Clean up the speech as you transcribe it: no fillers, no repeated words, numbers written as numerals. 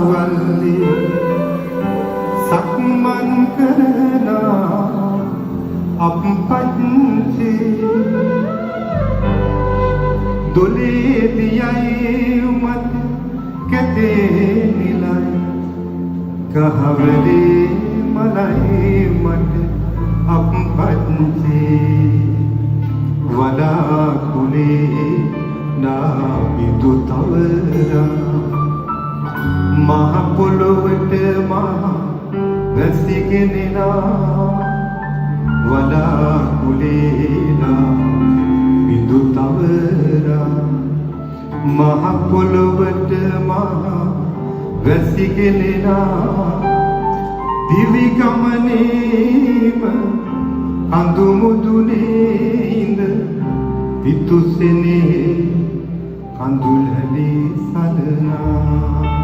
වල්ලි සක්මන් කරනා අපපත්චි දොලේදියයි මත කැතේ නිලයි කහවලේ මලයි මට අපපත්චි වලාකුලේ නාවිදු තවරා මහ පොළොවට මහ වැසිගෙනනා වලාකුලේ නාවිදු තවරා මහ පොළොවට මහ වැසිගෙනනා දිවි ගමනේම අඳු මුදුනේ ඉඳ පිතුසෙනේ කඳුළලේ සලනා